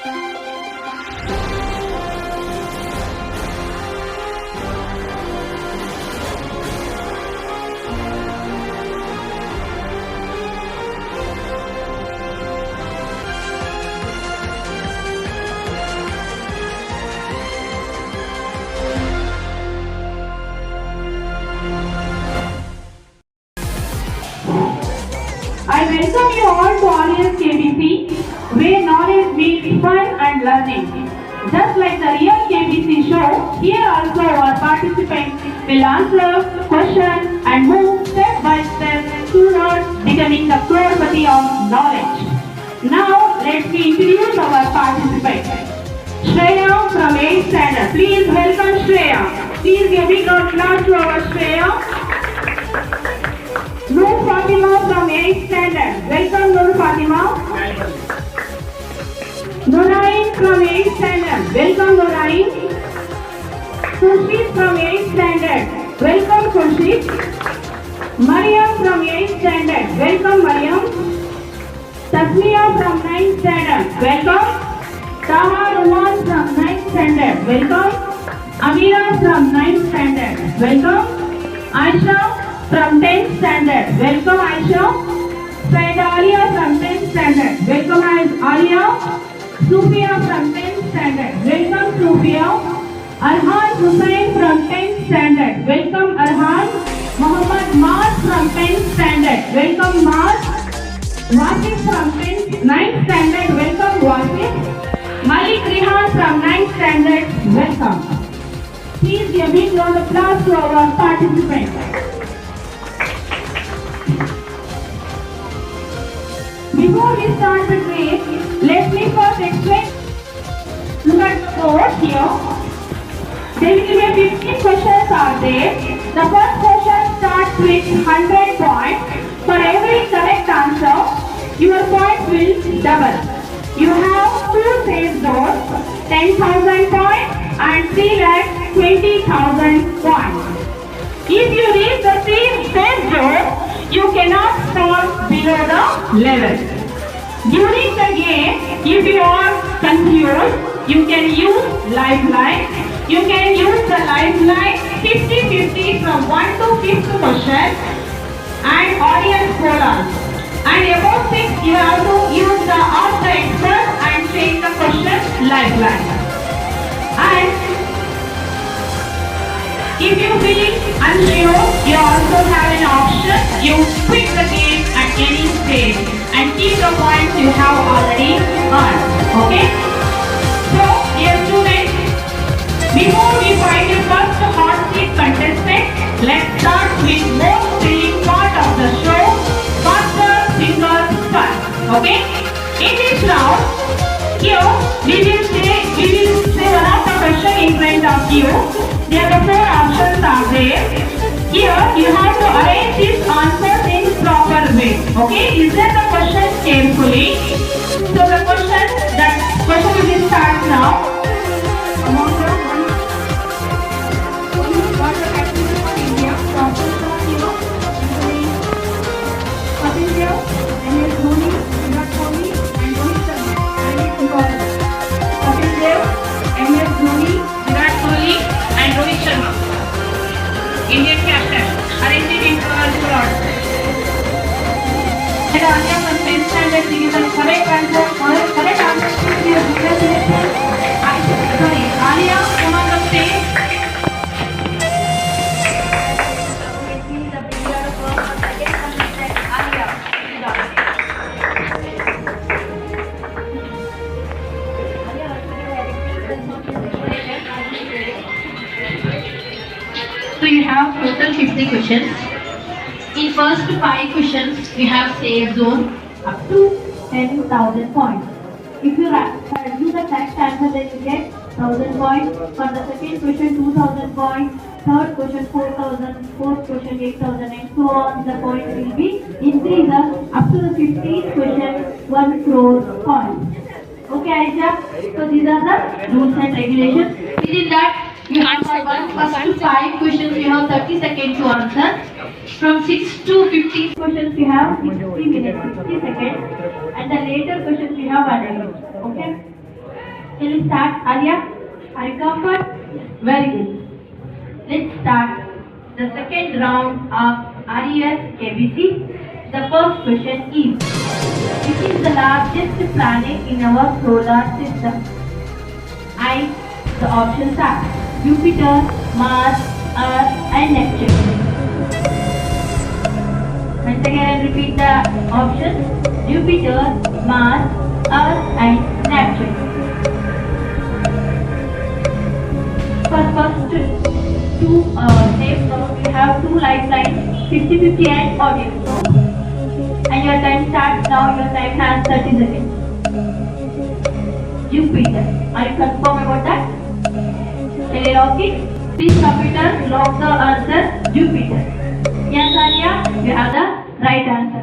I welcome you all to Alliance KBC, where knowledge meets fun and learning. Just like the real KBC show, here also our participants will answer questions and move step by step towards becoming the crorepati of knowledge. Now, let me introduce our participants. Shreya from 8th standard. Please welcome Shreya. Please give a big applause to our Shreya. Noor Fatima from 8th standard. Welcome Noor Fatima. Norain from 8th standard. Welcome Norain. Khurshid from 8th standard. Welcome Khurshid. Mariam from 8th standard. Welcome Mariam. Tasmiya from 9th standard. Welcome. Taha Ruman from 9th standard. Welcome. Amira from 9th standard. Welcome. Aisha from 10th standard. Welcome Aisha. Said Alia from 10th standard. Welcome Alia. Sufia from 10th standard. Welcome Sufia. Arhan Hussain from 10th standard. Welcome Arhan. Muhammad Mars from 10th standard. Welcome Mars. Wasif from 9th standard. Welcome Wasif. Malik Rihan from 9th standard. Welcome. Please give a big round of applause to our participants. Before we start the quiz, let me first explain. Look at the board here. There will be 15 questions are there. The first question starts with 100 points. For every correct answer, your points will double. You have 2 safe zones, 10,000 points and 3,20,000 points. If you reach the 3 safe zones, you cannot fall below the level. During the game, if you are confused, you can use lifeline. You can use the lifeline 50-50 from 1 to 5th question and audience pollers. And above 6, you have to use the ask the expert and change the question lifeline. And if you feel unsure, you also have an option. You quit the game at any stage and keep the points you have already earned. Okay? So, dear students, before we find the first hot seat contestant, let's start with most thrilling part of the show, faster finger fun. Okay? In this round, here we will say one of the questions in front of you. There are 4 options are there. Here you have to arrange these answers in proper way. Okay? Listen the question carefully. So the question will start now. Among the water activity for India, options are here. Kapil Dev, MS Dhoni, Virat Kohli, and Rohit Sharma. And it's important. Kapil Dev, MS Dhoni, Virat Kohli, and Rohit Sharma. Indian captain, arranging in chronological order. And Alia from 10th standard, she is the correct answer. Correct answer is here. Alia, come on the stage. So you have total 50 questions. In first 5 questions, we have safe zone up to 10,000 points. If you do the correct answer, then you get 1,000 points. For the second question, 2,000 points. Third question, 4,000. Fourth question, 8,000, and so on. The points will be increased up to the 15th question, 1 crore points. Okay, Aisha? So these are the rules and regulations. Within that, you have first to 5 questions, you have 30 seconds to answer. From 6 to 15 questions, you have 60 minutes, 60 seconds. And the later questions, you have 1 minute. Okay? Can we start, Alia? Are you comfort? Very good. Let's start the second round of RES ABC. The first question is, which is the largest planet in our solar system? The options are Jupiter, Mars, Earth and Neptune. Once again I repeat the options: Jupiter, Mars, Earth and Neptune. For first two steps, we have two lifelines, 50-50 and audience. And your time starts now. Your time has 30 seconds. Jupiter. Are you confirm about that? Shall I lock it? Please computer lock the answer Jupiter. Yes, Alia, you have the right answer.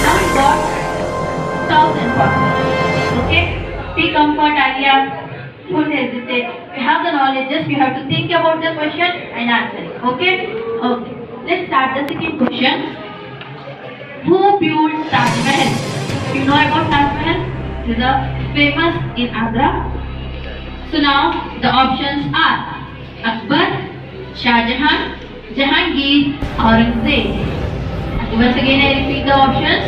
Now you got 1000 points. Okay? Be comfort, Alia. Don't hesitate. You have the knowledge. Just you have to think about the question and answer it. Okay? Okay. Let's start the second question. Who built Taj Mahal? You know about Taj Mahal? It is famous in Agra. So now the options are Akbar, Shah Jahan, Jahangir, Aurangzeb. Once again I repeat the options: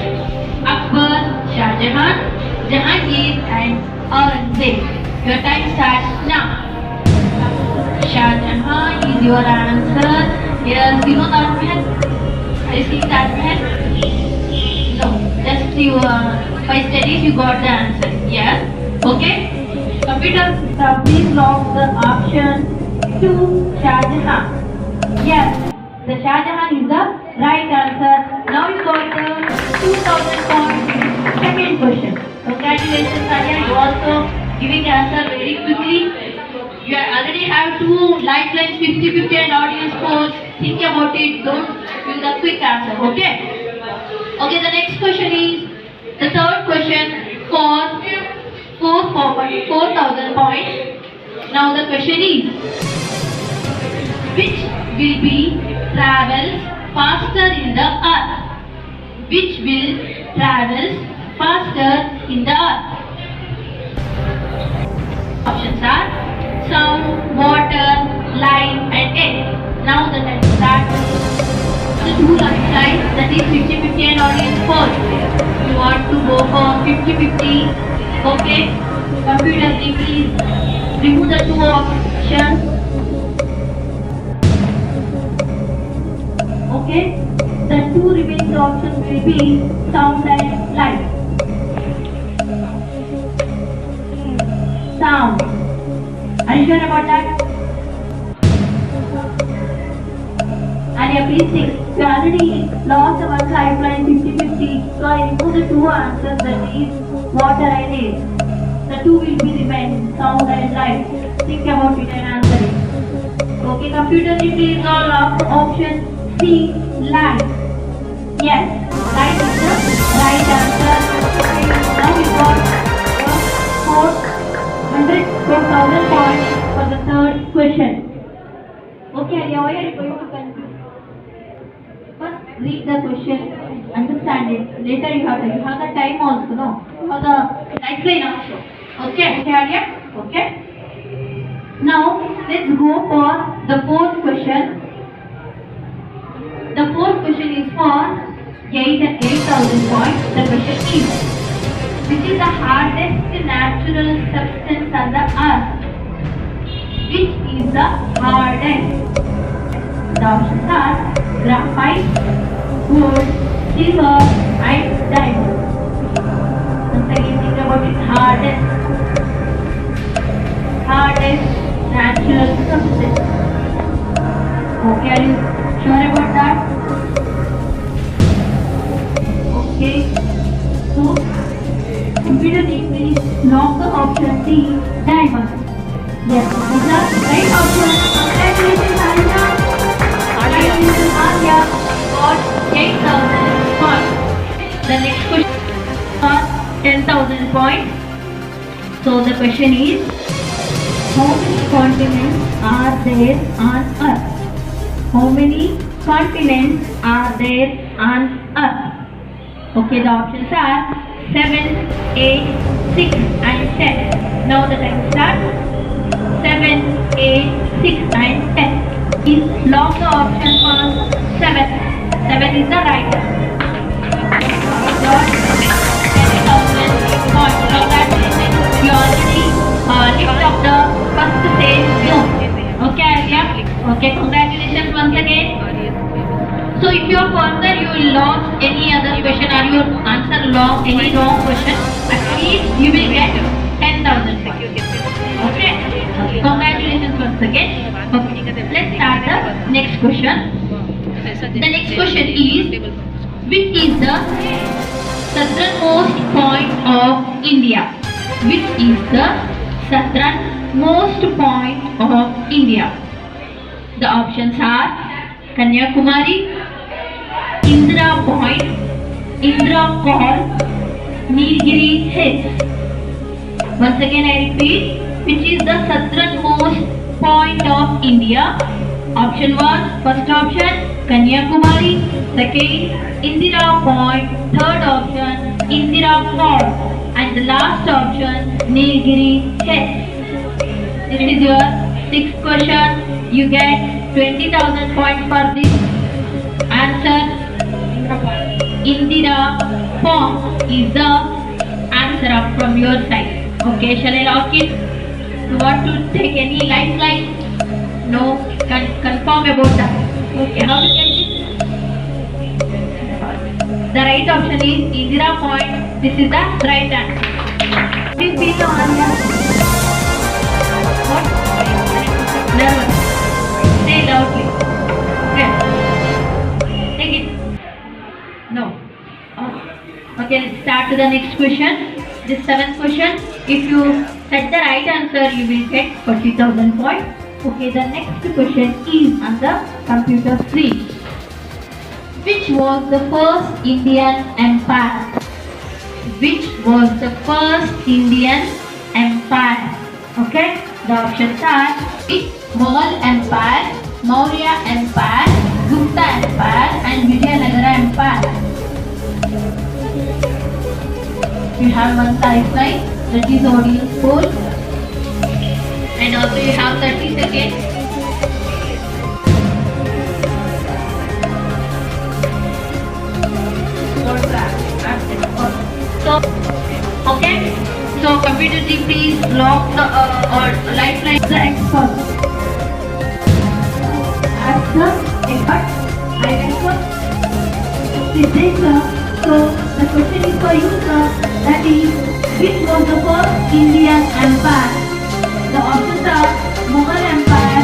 Akbar, Shah Jahan, Jahangir and Aurangzeb. Your time starts now. Shah Jahan is your answer. Yes, you know Taj Mahal? Are you seeing Taj Mahal? No, just you by studies you got the answer. Yes. Okay. Computer system, please lock the option 2, Shah Jahan. Yes, the Shah Jahan is the right answer. Now you got the 2000 points. Second question. Congratulations, Alia. You also giving the answer very quickly. You already have two lifelines, 50-50 and audience scores. Think about it. Don't use a quick answer. Okay. Okay. The next question is the third question for 4,000 points. Now the question is, which will be travels faster in the earth? Which will travels faster in the earth? Options are sound, water, light and air. Now the time starts. The two lifelines, that is 50-50 and audience scores. You want to go for 50-50. Okay, computer please remove the two options. Okay, the two remaining options will be sound and light. Sound. Are you sure about that? Alia, please think. You already lost one lifeline 50-50, so I remove the two answers, that is water and air. The two will be remain, sound and light. Think about it and answer it. Okay, computer, please all of option C, light. Yes, light is the right answer. Now we got 4,000 points for the third question. Okay, Alia, why are you going to confuse? First, read the question, understand it. Later you have the time also, no? You have the lifeline also. Okay, okay, Alia? Okay. Now, let's go for the fourth question. The fourth question is for 8,000 points. The question is, which is the hardest natural substance on the earth? Which is the hardest? The options are graphite, wood, silver and diamond. Once again think about it. Hardest natural substance. Okay, are you sure about that? Okay. So, computer please lock the option C, diamond. Yes, these are right options. Congratulations, Alia. Alia got 8,000 points. The next question got 10,000 points. So the question is, how many continents are there on Earth? How many continents are there on Earth? Okay, the options are 7, 8, 6 and 10. Now the time starts. 7, 8, 6 and 10. Is lock the option for 7. 7 is the right answer. Got 10,000 points. Congratulations. You already lift up the first stage zone. Okay, Arya? Okay, congratulations once again. So if you are further you will lost any other question or you answer any wrong question, at least you will get 10,000 points. Okay? Congratulations once again. Okay. Let's start the next question. The next question is, which is the southernmost point of India? Which is the southernmost point of India? The options are Kanyakumari, Indira Point, Indira Call, Nilgiri Hills. Once again I repeat, which is the southernmost point of India? Option 1, first option Kanyakumari, second Indira Point, third option Indira Call, and the last option Nilgiri Hills. This is your sixth question. You get 20,000 points for this answer. Indira Point is the answer from your side. Okay, shall I lock it? You want to take any lifeline? No, confirm about that. Okay, how to get this? The right option is Indira Point. This is the right answer. Please feel the answer. What? Nervous. Say loudly. Okay. Take it. No. Okay, let's start to the next question. This seventh question. If you set the right answer, you will get 40,000 points. Okay, the next question is on the computer screen. Which was the first Indian empire? Which was the first Indian empire? Okay, the options are Mughal Empire, Maurya Empire, Gupta Empire and Vijayanagara Empire. You have one lifeline, that is audience poll, and also you have 30 seconds. So, okay. So computer team, please lock the or lifeline the expert. Ask the expert. I expert. This sir. So the question is for you, sir. That is, which was the first Indian empire? The options are Mughal Empire,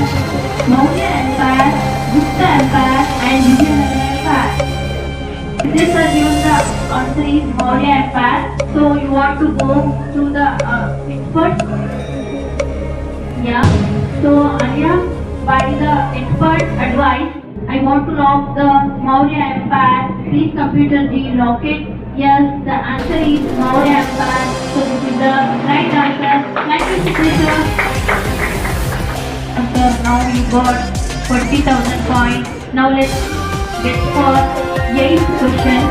Maurya Empire, Gupta Empire, and Vijayanagara Empire. This is given the answer is Maurya Empire. So you want to go to the experts? Yeah. So Anya, by the expert advice, I want to lock the Maurya Empire. Please computer G lock it. Yes, the answer is Maurya Empire. So this is the right answer. Thank you, Siddhesha. Okay, now you got 40,000 points. Now let's get for 8th question.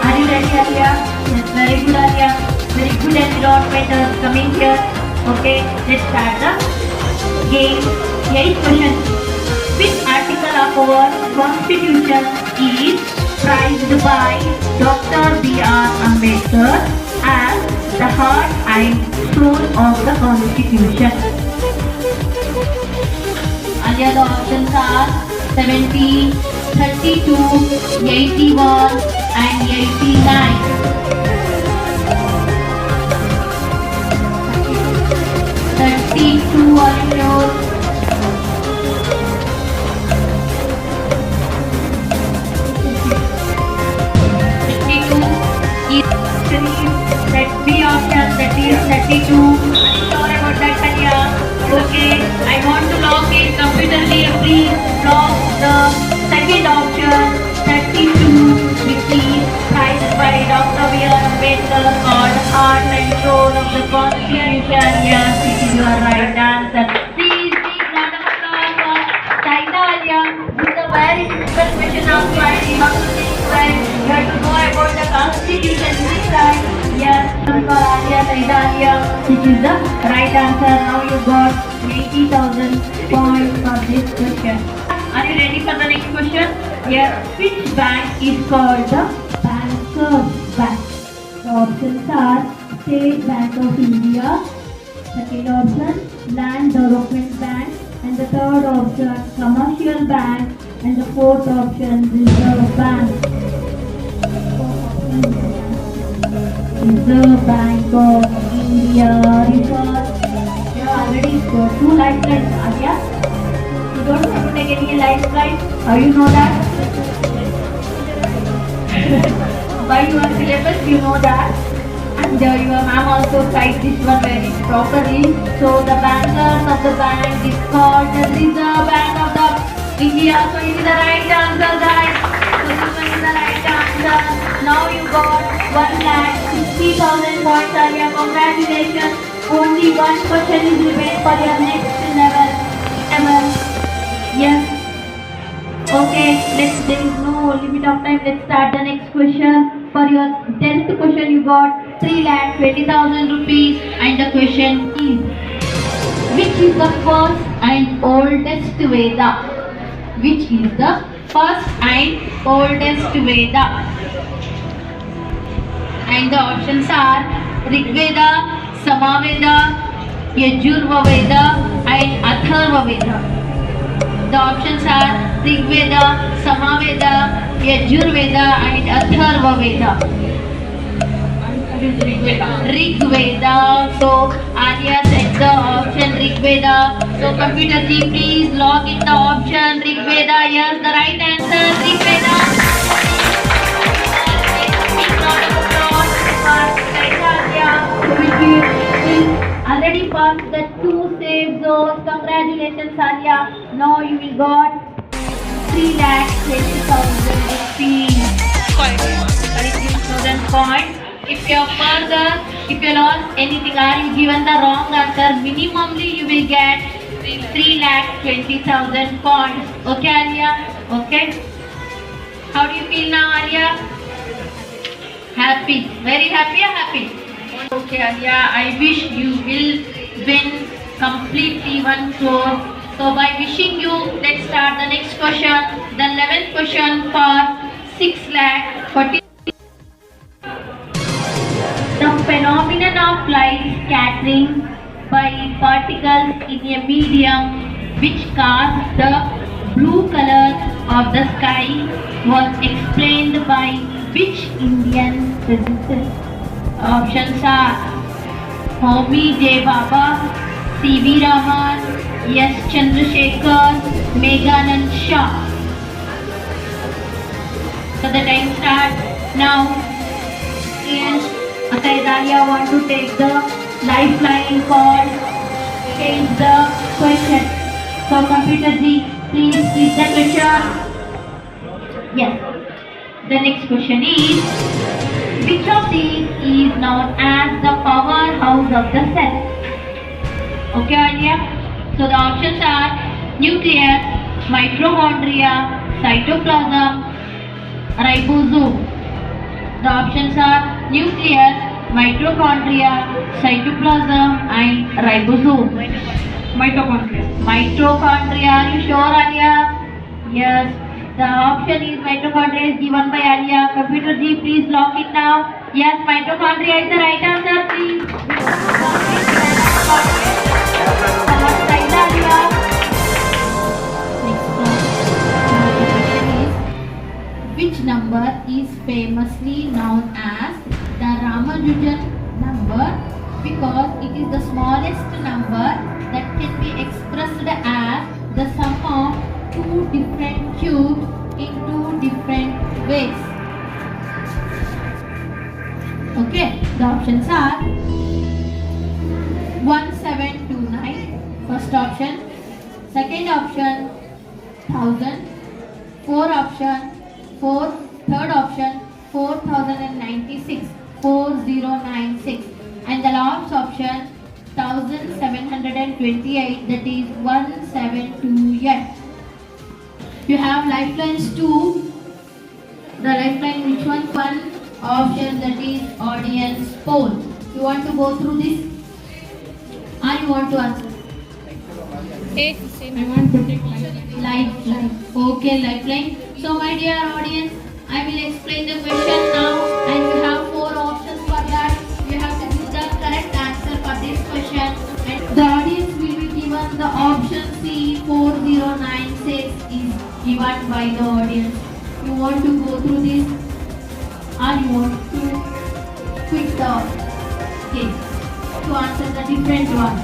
Are you ready, Arya? Yes, very good, Arya. Very good environment coming here. Okay, let's start the game. 8th question. Which article of our Constitution is prized by Dr. B.R. Ambedkar as the heart and soul of the Constitution? Earlier the options are 70, 32, 81 and 89. 32 are yours. 32. Sure about that, Tanya? Okay, I want to lock it. Computer please lock the second option, 32, which is prized by Dr. B.R. Ambedkar called Heart and Soul of the Constitution. Yes, this is your right answer. Please round of applause for Sainalia. This is a very difficult question of Friday. How to think well. You have to know about the Constitution this time. Yes. For Alia, Saidaliya, which is the right answer. Now you got 80,000 points for this question. Are you ready for the next question? Here, which bank is called the Bankers Bank? The options are State Bank of India, second option Land Development Bank, and the third option Commercial Bank, and the fourth option Reserve Bank. Reserve Bank of India. Research. You have already scored 2 lifelines, Alia. You don't have to take any lifelines. How you know that? By your syllabus, you know that. And your ma'am also cites this one very properly. So the bankers of the bank is called the Reserve Bank of the India. So it is the right answer, guys. So this one is the right answer. Now you got 1,60,000 points, Alia. Congratulations. Only one question is remaining for your next level. Yes. Okay, there is no limit of time. Let's start the next question. For your 10th question, you got 3,20,000 rupees, and the question is, which is the first and oldest Veda? Which is the first and oldest Veda? And the options are Rig Veda, Samaveda, Yajurva Veda, and Atharva Veda. The options are Rig Veda, Samaveda, Yajurveda, and Atharva Veda. Rig Veda. So Alia said the option Rig Veda. So computer ji, please log in the option Rig Veda. Yes, the right answer Rig Veda. Already passed the 2 safe zones. Congratulations, Alia. Now you will got 3,20,000 rupees. 33,000 points. If you lost anything or you given the wrong answer, minimally you will get 3,20,000 points. Okay, Alia? Okay. How do you feel now, Alia? Happy. Very happy or happy? Okay, Alia. I wish you will win completely 1 crore. So by wishing you, let's start the next question. The 11th question for 6,40,000. The phenomenon of light scattering by particles in a medium which casts the blue color of the sky was explained by which Indian physicist? Options are Homi J. Baba, C.V. Raman, S. Chandrasekhar, Meghanand Shah. So the time starts now. And Saidaliya want to take the lifeline call, change the question. So computer ji, please read the question. Yes. The next question is, which of these is known as the powerhouse of the cell? Okay, Alia? So the options are nucleus, mitochondria, cytoplasm, ribosome. The options are nucleus, mitochondria, cytoplasm, and ribosome. Mitochondria. Are you sure, Alia? Yes. The option is mitochondria is given by Alia. Computer ji, please lock it now. Yes, mitochondria is the right answer, please. Which number is famously known as the Ramanujan number because it is the smallest number that can be expressed as the sum of 2 different cubes in 2 different ways. Okay, the options are 1729, first option, second option 1000, third option 4096, 4096, and the last option 1728, that is 1728. You have lifelines too. The lifeline, which one? Option, that is audience poll. You want to go through this? Or you want to answer? I want to take Lifeline. Okay, lifeline. So my dear audience, I will explain the question now and you have 4 options for that. You have to give the correct answer for this question. And the audience will be given the option C 4096 is given by the audience. You want to go through this or you want to quit the game to answer the different one.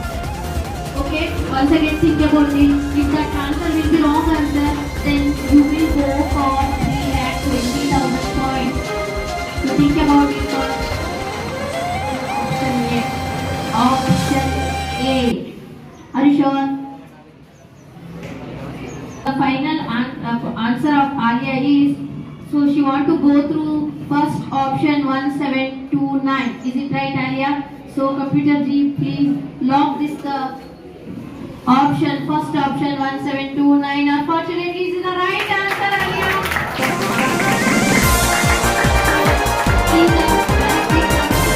Okay, once again think about it. If that answer will be wrong answer, then you will go for 3,20,000 points. So think about it first. Option A. Option A. Are you sure? The final answer of Alia is, so she want to go through first option 1729. Is it right, Alia? So computer G, please log this option, first option 1729. Unfortunately, this is the right answer, Alia. Please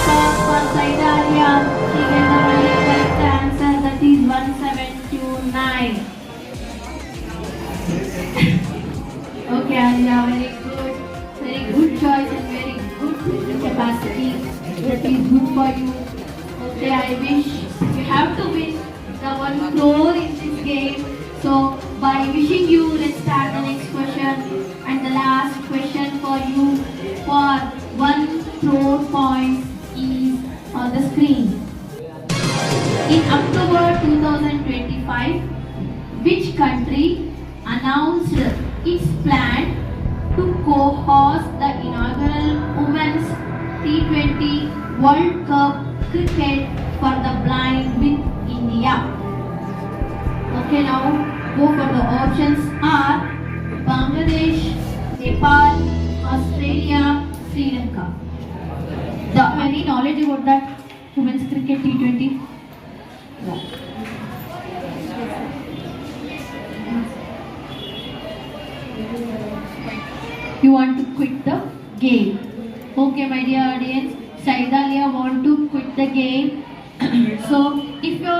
for Saida Alia. She get the very correct answer, that is 1729. Okay, Alia, very good choice and very good capacity. That is good for you. Okay, I wish you have to win the 1 crore in this game. So by wishing you, let's start the next question. And the last question for you for 1 crore points is on the screen. In October 2025, which country announced its plan to co-host the inaugural Women's T20 World Cup cricket for the blind with India? Okay, now go for the options are Bangladesh, Nepal, Australia, Sri Lanka. Any knowledge about that Women's Cricket T20? You want to quit the game. Okay, my dear audience, Saidalia want to quit the game. So if you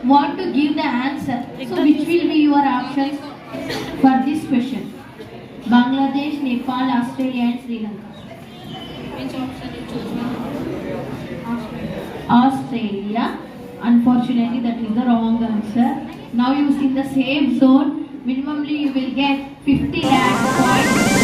want to give the answer, so which will be your options for this question? Bangladesh, Nepal, Australia and Sri Lanka. Which option you choose? Australia. Unfortunately, that is the wrong answer. Now you see the safe zone. Minimally you will get 50 lakh points.